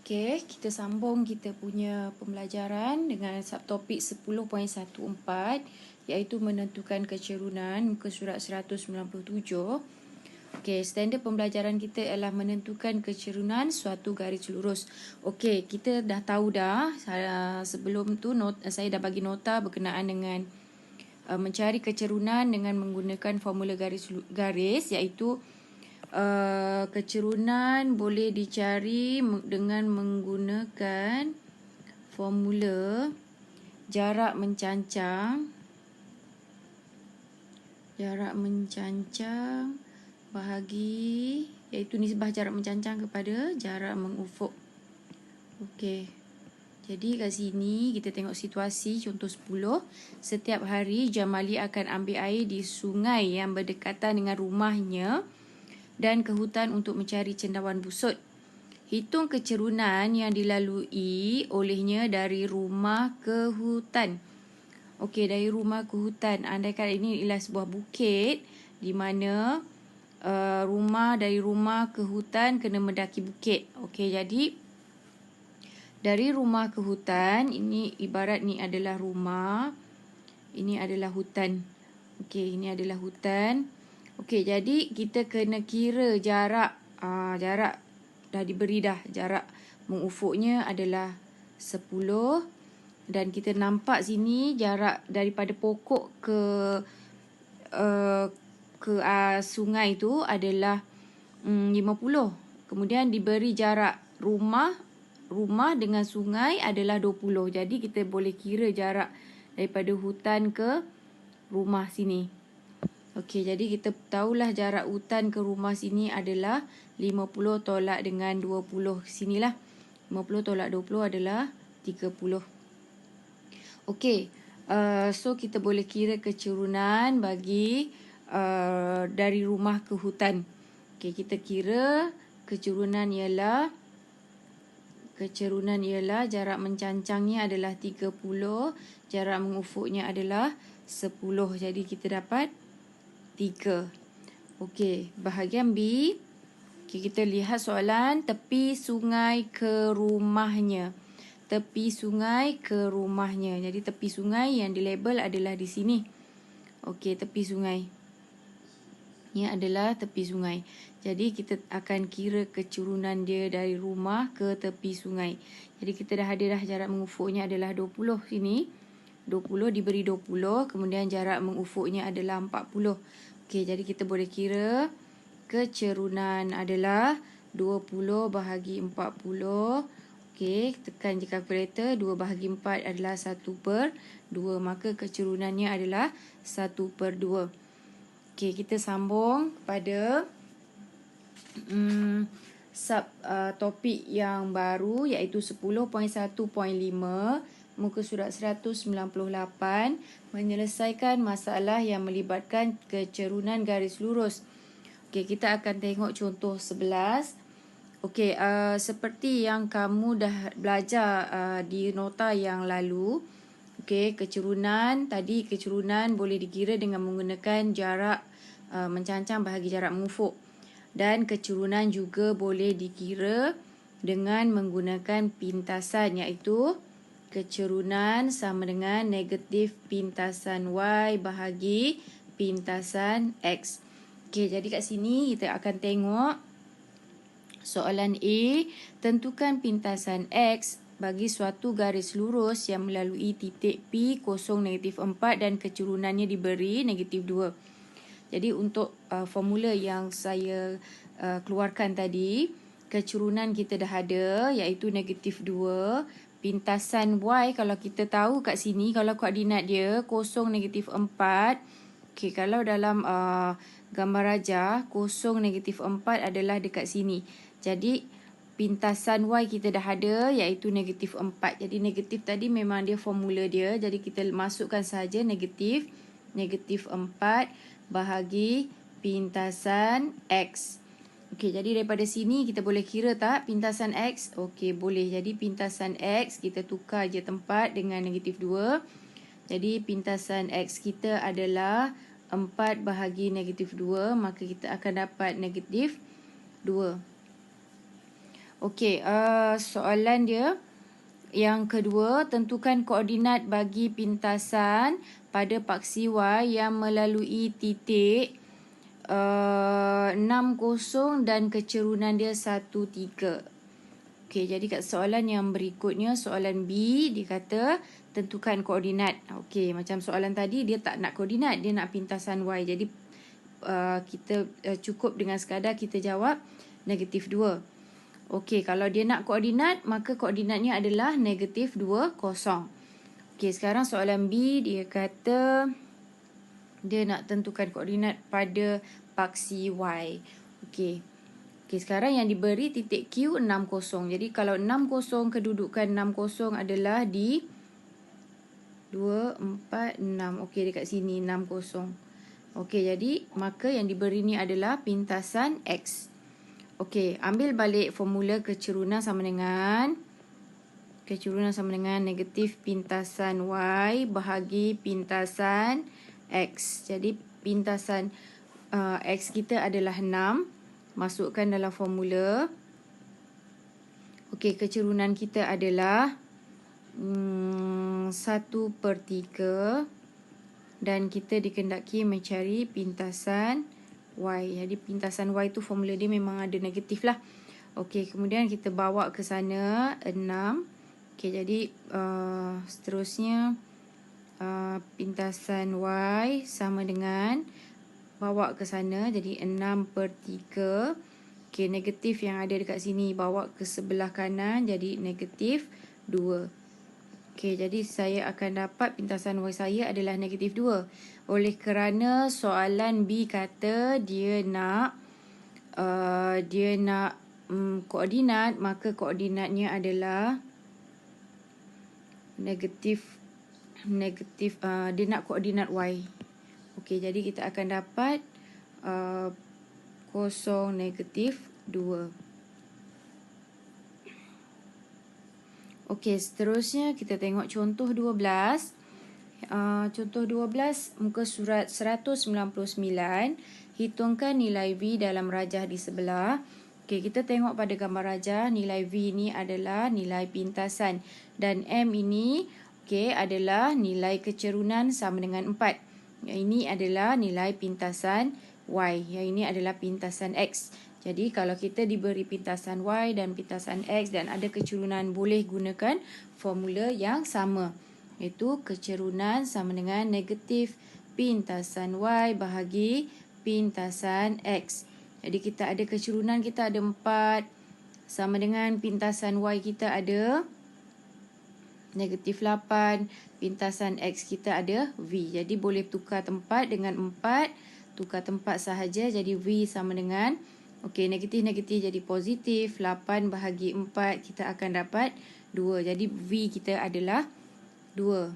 Okey, kita sambung kita punya pembelajaran dengan subtopik 10.14 iaitu menentukan kecerunan muka surat 197. Okey, standard pembelajaran kita ialah menentukan kecerunan suatu garis lurus. Okey, kita dah tahu dah sebelum tu saya dah bagi nota berkenaan dengan mencari kecerunan dengan menggunakan formula garis iaitu kecerunan boleh dicari dengan menggunakan formula jarak mencancang bahagi iaitu nisbah jarak mencancang kepada jarak mengufuk. Okey. Jadi kat sini kita tengok situasi contoh 10. Setiap hari Jamali akan ambil air di sungai yang berdekatan dengan rumahnya dan ke hutan untuk mencari cendawan busut. Hitung kecerunan yang dilalui olehnya dari rumah ke hutan. Okey, dari rumah ke hutan. Andaikan ini ialah sebuah bukit di mana dari rumah ke hutan kena mendaki bukit. Okey, jadi dari rumah ke hutan, ini ibarat ni adalah rumah, ini adalah hutan. Okey, ini adalah hutan. Okey, jadi kita kena kira jarak. Jarak dah diberi dah. Jarak mengufuknya adalah 10. Dan kita nampak sini jarak daripada pokok ke sungai tu adalah 50. Kemudian diberi jarak rumah dengan sungai adalah 20. Jadi kita boleh kira jarak daripada hutan ke rumah sini. Okey, jadi kita tahulah jarak hutan ke rumah sini adalah 50 tolak dengan 20 sinilah. 50 tolak 20 adalah 30. Okey, so kita boleh kira kecerunan bagi dari rumah ke hutan. Okey, kita kira kecerunan ialah jarak mencancangnya adalah 30, jarak mengufuknya adalah 10. Jadi kita dapat 3. Okey, bahagian B. Okay, kita lihat soalan tepi sungai ke rumahnya. Tepi sungai ke rumahnya. Jadi tepi sungai yang dilabel adalah di sini. Okey, tepi sungai. Ini adalah tepi sungai. Jadi kita akan kira kecerunan dia dari rumah ke tepi sungai. Jadi kita dah ada dah jarak mengufuknya adalah 20 sini. 20 diberi 20. Kemudian jarak mengufuknya adalah 40. Okey, jadi kita boleh kira kecerunan adalah 20 bahagi 40. Okey, tekan je kalkulator. 2 bahagi 4 adalah 1/2. Maka kecerunannya adalah 1/2. Okey, kita sambung kepada topik yang baru iaitu 10.1.5. Muka surat 198, menyelesaikan masalah yang melibatkan kecerunan garis lurus. Okey, kita akan tengok contoh 11. Okey, seperti yang kamu dah belajar di nota yang lalu. Okey, kecerunan boleh dikira dengan menggunakan jarak mencancang bahagi jarak mengufuk. Dan kecerunan juga boleh dikira dengan menggunakan pintasan iaitu kecerunan sama dengan negatif pintasan Y bahagi pintasan X. Okey, jadi kat sini kita akan tengok soalan A. Tentukan pintasan X bagi suatu garis lurus yang melalui titik P kosong -4 dan kecerunannya diberi -2. Jadi untuk formula yang saya keluarkan tadi, kecerunan kita dah ada iaitu -2. Pintasan Y kalau kita tahu kat sini, kalau koordinat dia kosong -4. Okey, kalau dalam gambar rajah, kosong -4 adalah dekat sini. Jadi pintasan Y kita dah ada iaitu -4. Jadi negatif tadi memang dia formula dia. Jadi kita masukkan saja negatif 4 bahagi pintasan X. Okey, jadi daripada sini kita boleh kira tak pintasan X? Okey, boleh. Jadi pintasan X kita tukar je tempat dengan -2. Jadi pintasan X kita adalah 4 bahagi -2. Maka kita akan dapat -2. Okey, soalan dia yang kedua, tentukan koordinat bagi pintasan pada paksi Y yang melalui titik 60 dan kecerunan dia 13. Okey, jadi kat soalan yang berikutnya, soalan B, dia kata tentukan koordinat. Okey, macam soalan tadi dia tak nak koordinat, dia nak pintasan Y. Jadi kita cukup dengan sekadar kita jawab negatif 2. Okey, kalau dia nak koordinat, maka koordinatnya adalah negatif 2, kosong. Okey, sekarang soalan B, dia kata dia nak tentukan koordinat pada paksi Y. Okey. Okey, sekarang yang diberi titik Q 60. Jadi kalau 60, kedudukan 60 adalah di 2, 4, 6. Okey, dekat sini 60. Okey, jadi maka yang diberi ni adalah pintasan X. Okey, ambil balik formula kecerunan sama dengan negatif pintasan Y bahagi pintasan X. Jadi pintasan X kita adalah 6. Masukkan dalam formula. Okey, kecerunan kita adalah 1/3. Dan kita dikendaki mencari pintasan Y. Jadi pintasan Y tu formula dia memang ada negatif lah. Okey, kemudian kita bawa ke sana 6. Okey, jadi seterusnya pintasan Y sama dengan bawa ke sana jadi 6/3. Okey, negatif yang ada dekat sini bawa ke sebelah kanan jadi negatif 2. Okey, jadi saya akan dapat pintasan Y saya adalah negatif 2. Oleh kerana soalan B kata dia nak koordinat, maka koordinatnya adalah negatif dia nak koordinat Y. Okey, jadi kita akan dapat 0, negatif 2. Okey, seterusnya kita tengok contoh 12. Contoh 12, muka surat 199. Hitungkan nilai V dalam rajah di sebelah. Okey, kita tengok pada gambar rajah, nilai V ini adalah nilai pintasan. Dan M ini adalah nilai kecerunan sama dengan 4. Yang ini adalah nilai pintasan Y. Yang ini adalah pintasan X. Jadi kalau kita diberi pintasan Y dan pintasan X dan ada kecerunan, boleh gunakan formula yang sama. Iaitu kecerunan sama dengan negatif pintasan Y bahagi pintasan X. Jadi kita ada kecerunan, kita ada 4. Sama dengan pintasan Y kita ada negatif 8. Pintasan X kita ada V. Jadi boleh tukar tempat dengan 4. Tukar tempat sahaja, jadi V sama dengan negatif-negatif jadi positif. 8 bahagi 4 kita akan dapat 2. Jadi V kita adalah 2.